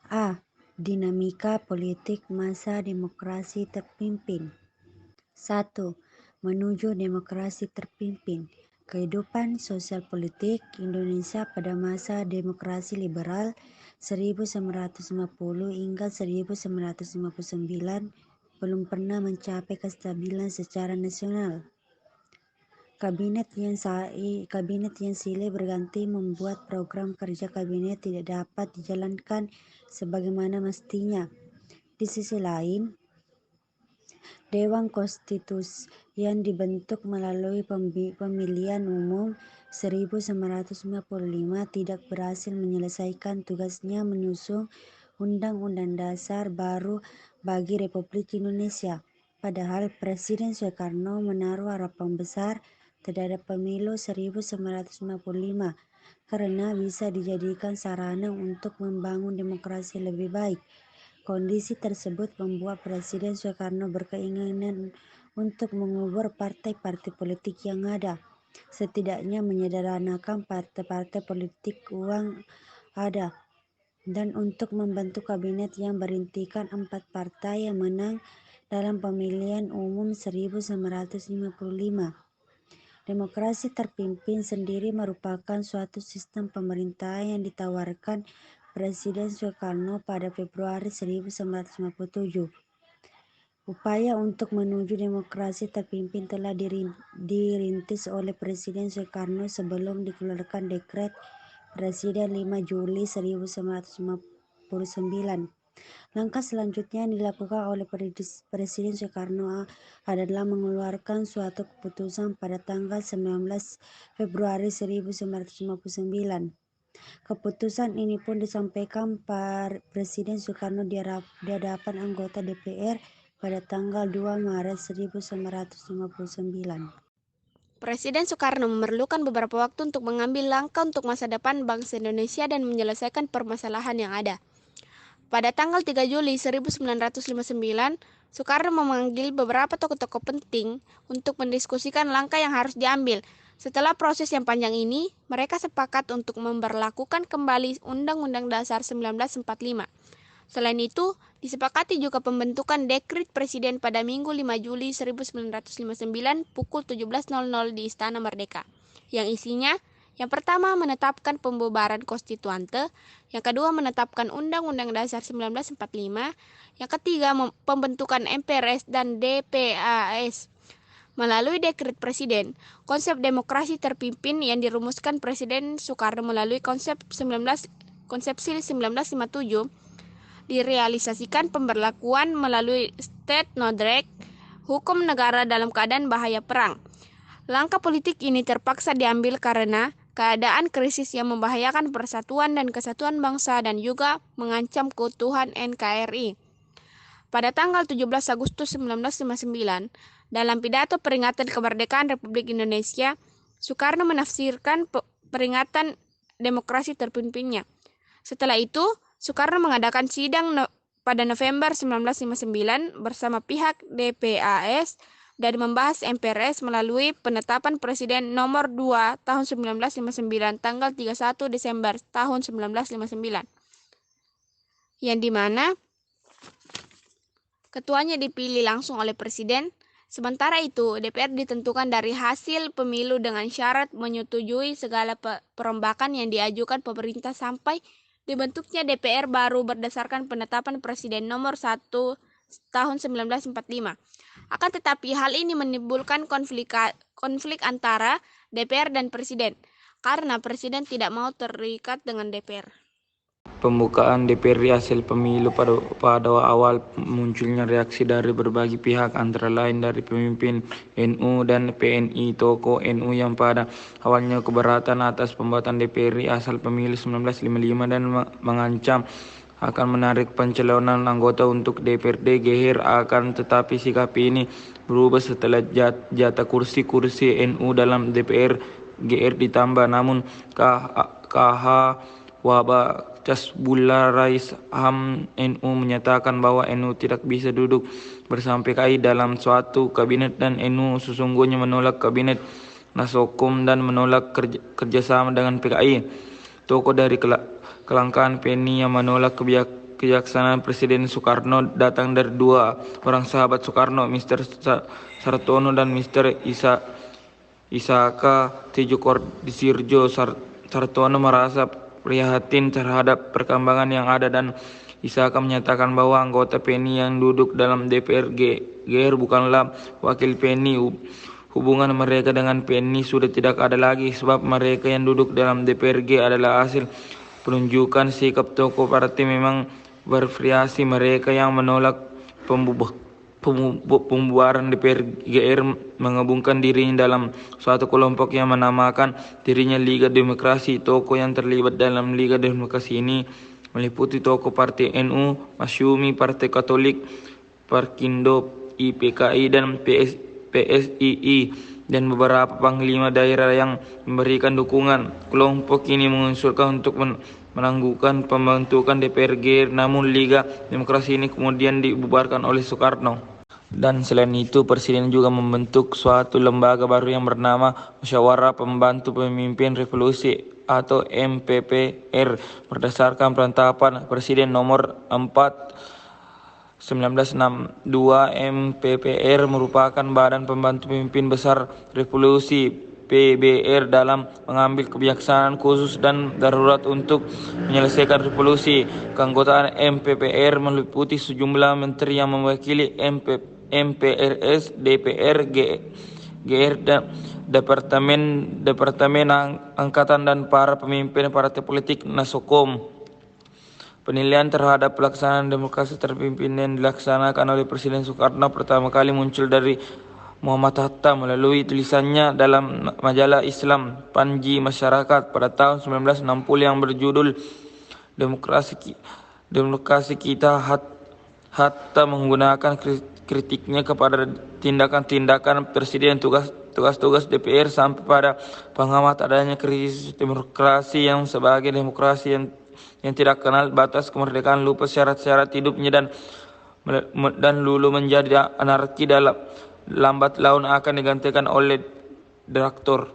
A. Dinamika politik masa demokrasi terpimpin. 1. Menuju demokrasi terpimpin. Kehidupan sosial politik Indonesia pada masa demokrasi liberal 1950 hingga 1959 belum pernah mencapai kestabilan secara nasional. Kabinet yang silih berganti membuat program kerja kabinet tidak dapat dijalankan sebagaimana mestinya. Di sisi lain, Dewan Konstitusi yang dibentuk melalui pemilihan umum 1955 tidak berhasil menyelesaikan tugasnya menyusun Undang-Undang Dasar baru bagi Republik Indonesia. Padahal Presiden Soekarno menaruh harapan besar terhadap pemilu 1955 karena bisa dijadikan sarana untuk membangun demokrasi lebih baik. Kondisi tersebut membuat Presiden Soekarno berkeinginan untuk mengubur partai-partai politik yang ada, setidaknya menyederhanakan partai-partai politik uang ada, dan untuk membentuk kabinet yang berintikan 4 partai yang menang dalam pemilihan umum 1955. Demokrasi terpimpin sendiri merupakan suatu sistem pemerintahan yang ditawarkan Presiden Soekarno pada Februari 1957. Upaya untuk menuju demokrasi terpimpin telah dirintis oleh Presiden Soekarno sebelum dikeluarkan Dekret Presiden 5 Juli 1959. Langkah selanjutnya yang dilakukan oleh Presiden Soekarno adalah mengeluarkan suatu keputusan pada tanggal 19 Februari 1959. Keputusan ini pun disampaikan Presiden Soekarno di hadapan anggota DPR pada tanggal 2 Maret 1959. Presiden Soekarno memerlukan beberapa waktu untuk mengambil langkah untuk masa depan bangsa Indonesia dan menyelesaikan permasalahan yang ada. Pada tanggal 3 Juli 1959, Soekarno memanggil beberapa tokoh-tokoh penting untuk mendiskusikan langkah yang harus diambil. Setelah proses yang panjang ini, mereka sepakat untuk memberlakukan kembali Undang-Undang Dasar 1945. Selain itu, disepakati juga pembentukan Dekret Presiden pada Minggu 5 Juli 1959 pukul 17.00 di Istana Merdeka, yang isinya yang pertama menetapkan pembubaran konstituante, yang kedua menetapkan Undang-Undang Dasar 1945, yang ketiga pembentukan MPRS dan DPAS. Melalui Dekret Presiden, konsep demokrasi terpimpin yang dirumuskan Presiden Soekarno melalui konsepsi 1957 direalisasikan pemberlakuan melalui State No Drag, hukum negara dalam keadaan bahaya perang. Langkah politik ini terpaksa diambil karena keadaan krisis yang membahayakan persatuan dan kesatuan bangsa dan juga mengancam keutuhan NKRI. Pada tanggal 17 Agustus 1959, dalam pidato peringatan kemerdekaan Republik Indonesia, Soekarno menafsirkan peringatan demokrasi terpimpinnya. Setelah itu, Soekarno mengadakan sidang pada November 1959 bersama pihak DPAS dan membahas MPRS melalui penetapan Presiden nomor 2 tahun 1959 tanggal 31 Desember tahun 1959, yang dimana ketuanya dipilih langsung oleh Presiden. Sementara itu, DPR ditentukan dari hasil pemilu dengan syarat menyetujui segala perombakan yang diajukan pemerintah sampai dibentuknya DPR baru berdasarkan penetapan Presiden nomor 1 tahun 1945. Akan tetapi hal ini menimbulkan konflik antara DPR dan Presiden, karena Presiden tidak mau terikat dengan DPR. Pembukaan DPR hasil pemilu pada awal munculnya reaksi dari berbagai pihak, antara lain dari pemimpin NU dan PNI. Tokoh NU yang pada awalnya keberatan atas pembuatan DPR asal pemilu 1955 dan mengancam akan menarik pencalonan anggota untuk DPRD geher, akan tetapi sikap ini berubah setelah jatah kursi NU dalam DPR GR ditambah. Namun KH Wabah Casbullah Rais Ham NU menyatakan bahwa NU tidak bisa duduk bersama PKI dalam suatu kabinet, dan NU sesungguhnya menolak kabinet Nasokom dan menolak kerjasama dengan PKI. Tokoh dari kelangkaan PNI yang menolak kejaksanaan Presiden Soekarno datang dari dua orang sahabat Soekarno, Mr. Sartono dan Mr. Isaka Tjokordisirjo. Sartono merasa prihatin terhadap perkembangan yang ada dan Isaka menyatakan bahwa anggota PNI yang duduk dalam DPR GR bukanlah wakil PNI. Hubungan mereka dengan PNI sudah tidak ada lagi sebab mereka yang duduk dalam DPRG adalah hasil penunjukan sikap tokoh partai. Memang bervariasi mereka yang menolak pembubaran DPR GR menggabungkan dirinya dalam suatu kelompok yang menamakan dirinya Liga Demokrasi. Tokoh yang terlibat dalam Liga Demokrasi ini meliputi tokoh Partai NU, Masyumi, Partai Katolik, Parkindo, IPKI dan PSII dan beberapa panglima daerah yang memberikan dukungan. Kelompok ini mengusulkan untuk menangguhkan pembentukan DPRG, namun Liga Demokrasi ini kemudian dibubarkan oleh Soekarno. Dan selain itu, Presiden juga membentuk suatu lembaga baru yang bernama Musyawarah Pembantu Pemimpin Revolusi atau MPPR berdasarkan penetapan Presiden nomor 4/1962. MPPR merupakan badan pembantu pemimpin besar revolusi PBR dalam mengambil kebijaksanaan khusus dan darurat untuk menyelesaikan revolusi. Keanggotaan MPPR meliputi sejumlah menteri yang mewakili MPRS, DPR, GR, dan Departemen Angkatan dan para pemimpin partai politik Nasokom. Penilaian terhadap pelaksanaan demokrasi terpimpin yang dilaksanakan oleh Presiden Soekarno pertama kali muncul dari Muhammad Hatta melalui tulisannya dalam majalah Islam Panji Masyarakat pada tahun 1960 yang berjudul Demokrasi Kita. Hatta menggunakan kritiknya kepada tindakan-tindakan Presiden, tugas-tugas DPR sampai pada pengamat adanya krisis demokrasi yang sebagai demokrasi yang tidak kenal batas kemerdekaan, lupa syarat-syarat hidupnya dan lulu menjadi anarki dalam lambat laun akan digantikan oleh diktator.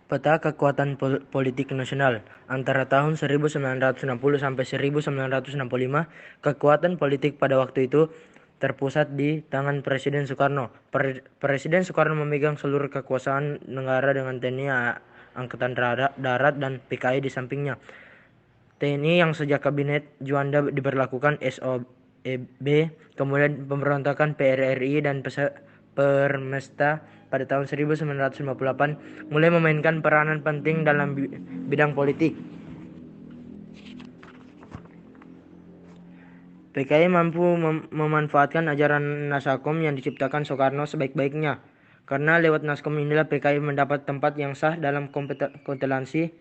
Peta kekuatan politik nasional antara tahun 1960 sampai 1965, kekuatan politik pada waktu itu terpusat di tangan Presiden Soekarno. Presiden Soekarno memegang seluruh kekuasaan negara dengan TNI, Angkatan Darat, dan PKI di sampingnya. TNI yang sejak Kabinet Juanda diberlakukan SOEB, kemudian pemberontakan PRRI dan Permesta pada tahun 1958 mulai memainkan peranan penting dalam bidang politik. PKI mampu memanfaatkan ajaran Nasakom yang diciptakan Soekarno sebaik-baiknya, karena lewat Naskom inilah PKI mendapat tempat yang sah dalam konstelasi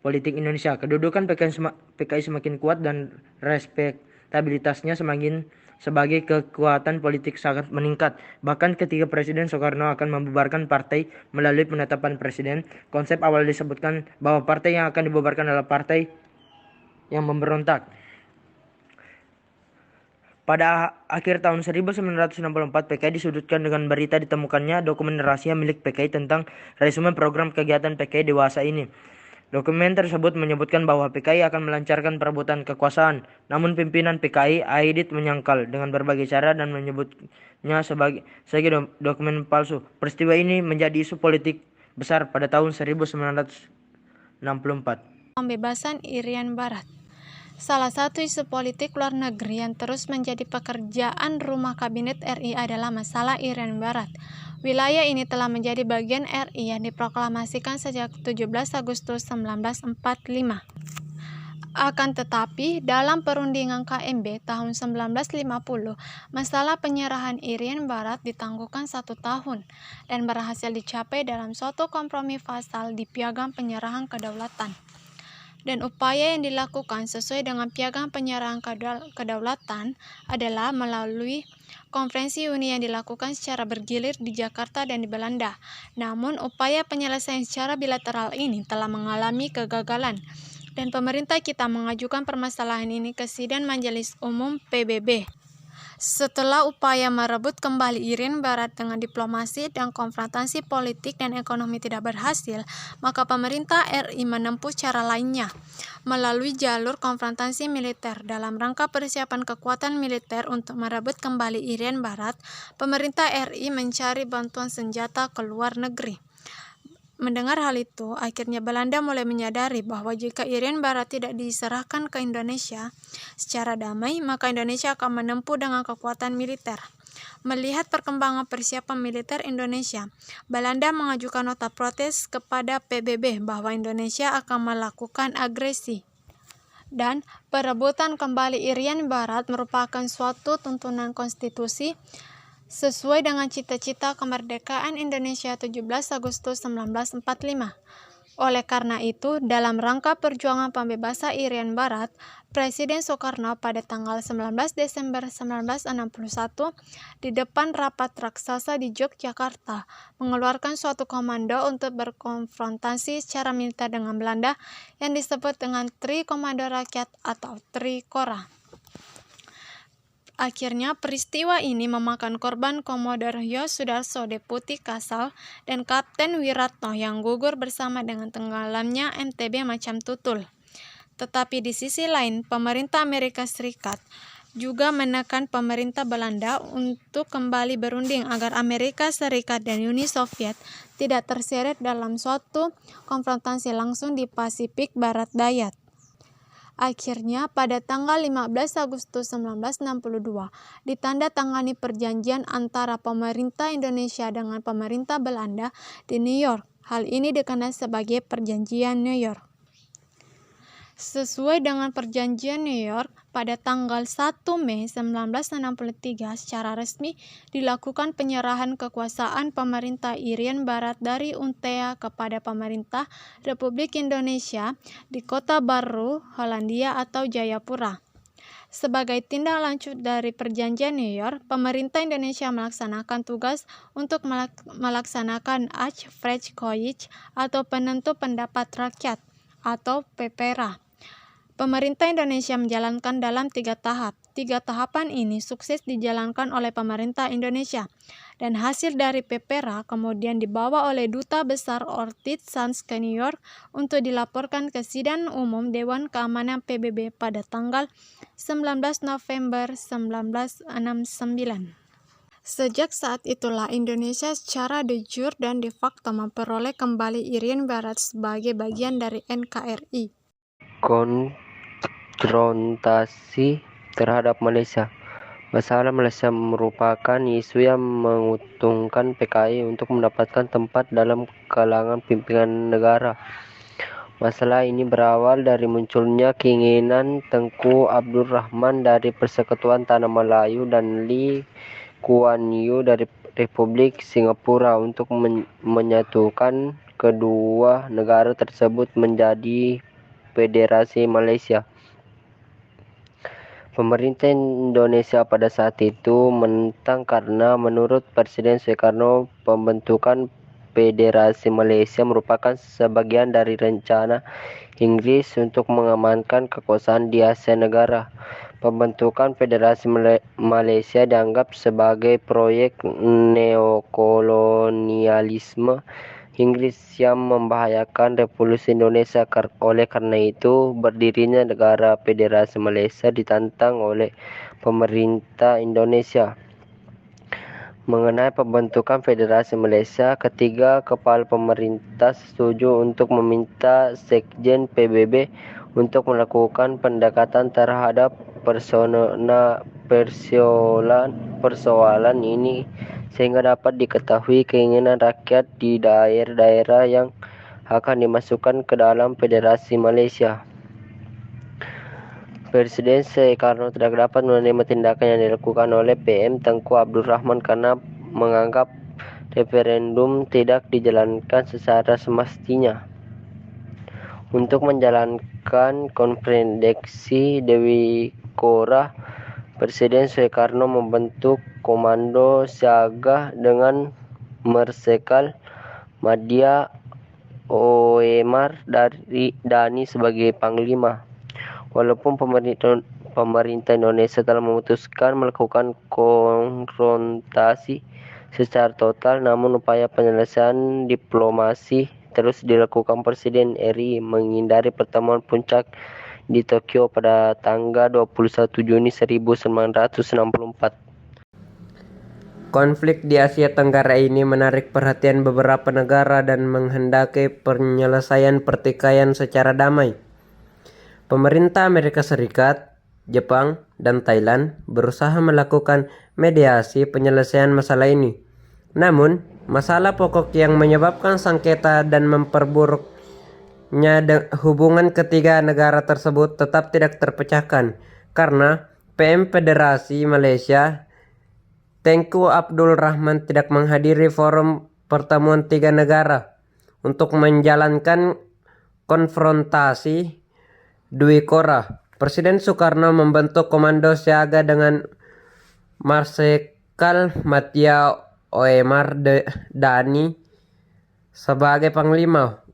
politik Indonesia. Kedudukan PKI semakin kuat dan respektabilitasnya semakin sebagai kekuatan politik sangat meningkat. Bahkan ketika Presiden Soekarno akan membubarkan partai melalui penetapan presiden, konsep awal disebutkan bahwa partai yang akan dibubarkan adalah partai yang memberontak. Pada akhir tahun 1964, PKI disudutkan dengan berita ditemukannya dokumen rahasia milik PKI tentang resume program kegiatan PKI dewasa ini. Dokumen tersebut menyebutkan bahwa PKI akan melancarkan perebutan kekuasaan, namun pimpinan PKI, Aidit, menyangkal dengan berbagai cara dan menyebutnya sebagai dokumen palsu. Peristiwa ini menjadi isu politik besar pada tahun 1964. Pembebasan Irian Barat. Salah satu isu politik luar negeri yang terus menjadi pekerjaan rumah kabinet RI adalah masalah Irian Barat. Wilayah ini telah menjadi bagian RI yang diproklamasikan sejak 17 Agustus 1945. Akan tetapi, dalam perundingan KMB tahun 1950, masalah penyerahan Irian Barat ditangguhkan 1 tahun dan berhasil dicapai dalam suatu kompromi fasal di Piagam Penyerahan Kedaulatan. Dan upaya yang dilakukan sesuai dengan Piagam Penyerahan Kedaulatan adalah melalui konferensi Uni yang dilakukan secara bergilir di Jakarta dan di Belanda. Namun, upaya penyelesaian secara bilateral ini telah mengalami kegagalan, dan pemerintah kita mengajukan permasalahan ini ke Sidang Majelis Umum PBB. Setelah upaya merebut kembali Irian Barat dengan diplomasi dan konfrontasi politik dan ekonomi tidak berhasil, maka pemerintah RI menempuh cara lainnya. melalui jalur konfrontasi militer. Dalam rangka persiapan kekuatan militer untuk merebut kembali Irian Barat, pemerintah RI mencari bantuan senjata ke luar negeri. Mendengar hal itu, akhirnya Belanda mulai menyadari bahwa jika Irian Barat tidak diserahkan ke Indonesia secara damai, maka Indonesia akan menempuh dengan kekuatan militer. Melihat perkembangan persiapan militer Indonesia, Belanda mengajukan nota protes kepada PBB bahwa Indonesia akan melakukan agresi. Dan perebutan kembali Irian Barat merupakan suatu tuntunan konstitusi sesuai dengan cita-cita kemerdekaan Indonesia 17 Agustus 1945. Oleh karena itu, dalam rangka perjuangan pembebasan Irian Barat, Presiden Soekarno pada tanggal 19 Desember 1961 di depan rapat raksasa di Yogyakarta mengeluarkan suatu komando untuk berkonfrontasi secara militer dengan Belanda yang disebut dengan Tri Komando Rakyat atau Trikora. Akhirnya, peristiwa ini memakan korban Komodor Yos Sudarso, Deputi Kasal, dan Kapten Wiratno yang gugur bersama dengan tenggelamnya MTB Macam Tutul. Tetapi di sisi lain, pemerintah Amerika Serikat juga menekan pemerintah Belanda untuk kembali berunding agar Amerika Serikat dan Uni Soviet tidak terseret dalam suatu konfrontasi langsung di Pasifik Barat Daya. Akhirnya, pada tanggal 15 Agustus 1962, ditandatangani perjanjian antara pemerintah Indonesia dengan pemerintah Belanda di New York. Hal ini dikenal sebagai Perjanjian New York. Sesuai dengan Perjanjian New York, pada tanggal 1 Mei 1963 secara resmi dilakukan penyerahan kekuasaan pemerintah Irian Barat dari UNTEA kepada pemerintah Republik Indonesia di Kota Baru, Hollandia atau Jayapura. Sebagai tindak lanjut dari Perjanjian New York, pemerintah Indonesia melaksanakan tugas untuk melaksanakan Vrijkojic atau Penentu Pendapat Rakyat atau PPRA. Pemerintah Indonesia menjalankan dalam 3 tahap. 3 tahapan ini sukses dijalankan oleh pemerintah Indonesia, dan hasil dari PPRA kemudian dibawa oleh Duta Besar Ortiz Sanz ke New York untuk dilaporkan ke Sidang Umum Dewan Keamanan PBB pada tanggal 19 November 1969. Sejak saat itulah Indonesia secara de jure dan de facto memperoleh kembali Irian Barat sebagai bagian dari NKRI. Konfrontasi terhadap Malaysia. Masalah Malaysia merupakan isu yang menguntungkan PKI untuk mendapatkan tempat dalam kalangan pimpinan negara. Masalah ini berawal dari munculnya keinginan Tengku Abdul Rahman dari Persekutuan Tanah Melayu dan Lee Kuan Yew dari Republik Singapura untuk menyatukan kedua negara tersebut menjadi Federasi Malaysia. Pemerintah Indonesia pada saat itu menentang karena menurut Presiden Soekarno pembentukan Federasi Malaysia merupakan sebagian dari rencana Inggris untuk mengamankan kekuasaan di Asia Tenggara. Pembentukan Federasi Malaysia dianggap sebagai proyek neokolonialisme Inggris yang membahayakan Revolusi Indonesia. Oleh karena itu, berdirinya negara Federasi Malaysia ditantang oleh pemerintah Indonesia. Mengenai pembentukan Federasi Malaysia, ketiga kepala pemerintah setuju untuk meminta Sekjen PBB untuk melakukan pendekatan terhadap persoalan ini sehingga dapat diketahui keinginan rakyat di daerah-daerah yang akan dimasukkan ke dalam Federasi Malaysia. Presiden Soekarno tidak dapat menerima tindakan yang dilakukan oleh PM Tengku Abdul Rahman karena menganggap referendum tidak dijalankan secara semestinya. Untuk menjalankan konferensi Dewi Kora, Presiden Soekarno membentuk Komando Siaga dengan Marsikal Madya Oemar Dhani sebagai panglima. Walaupun pemerintah Indonesia telah memutuskan melakukan konfrontasi secara total, namun upaya penyelesaian diplomasi terus dilakukan Presiden RI menghindari pertemuan puncak di Tokyo pada tanggal 21 Juni 1964. Konflik di Asia Tenggara ini menarik perhatian beberapa negara dan menghendaki penyelesaian pertikaian secara damai. Pemerintah Amerika Serikat, Jepang, dan Thailand berusaha melakukan mediasi penyelesaian masalah ini. Namun, masalah pokok yang menyebabkan sengketa dan memperburuknya hubungan ketiga negara tersebut tetap tidak terpecahkan karena PM Federasi Malaysia Tengku Abdul Rahman tidak menghadiri forum pertemuan tiga negara untuk menjalankan konfrontasi Dwi Korah. Presiden Soekarno membentuk komando siaga dengan Marsikal Matia Oemar Dani sebagai panglima.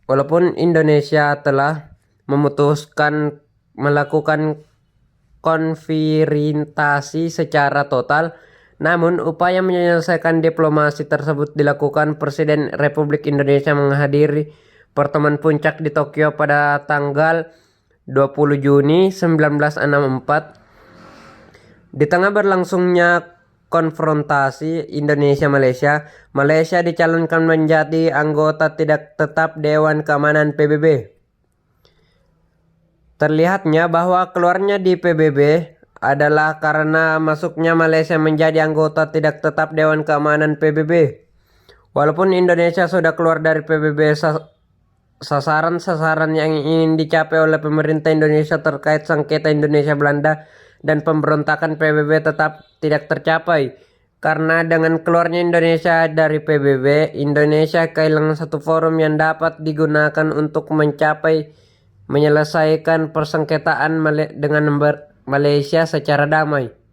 Walaupun Indonesia telah memutuskan melakukan konfrontasi secara total, namun upaya menyelesaikan diplomasi tersebut dilakukan. Presiden Republik Indonesia menghadiri pertemuan puncak di Tokyo pada tanggal 20 Juni 1964. Di tengah berlangsungnya konfrontasi Indonesia-Malaysia, Malaysia dicalonkan menjadi anggota tidak tetap Dewan Keamanan PBB. Terlihatnya bahwa keluarnya di PBB adalah karena masuknya Malaysia menjadi anggota tidak tetap Dewan Keamanan PBB. Walaupun Indonesia sudah keluar dari PBB, sasaran-sasaran yang ingin dicapai oleh pemerintah Indonesia terkait sengketa Indonesia-Belanda dan pemberontakan PBB tetap tidak tercapai. Karena dengan keluarnya Indonesia dari PBB, Indonesia kehilangan satu forum yang dapat digunakan untuk menyelesaikan persengketaan dengan Malaysia secara damai.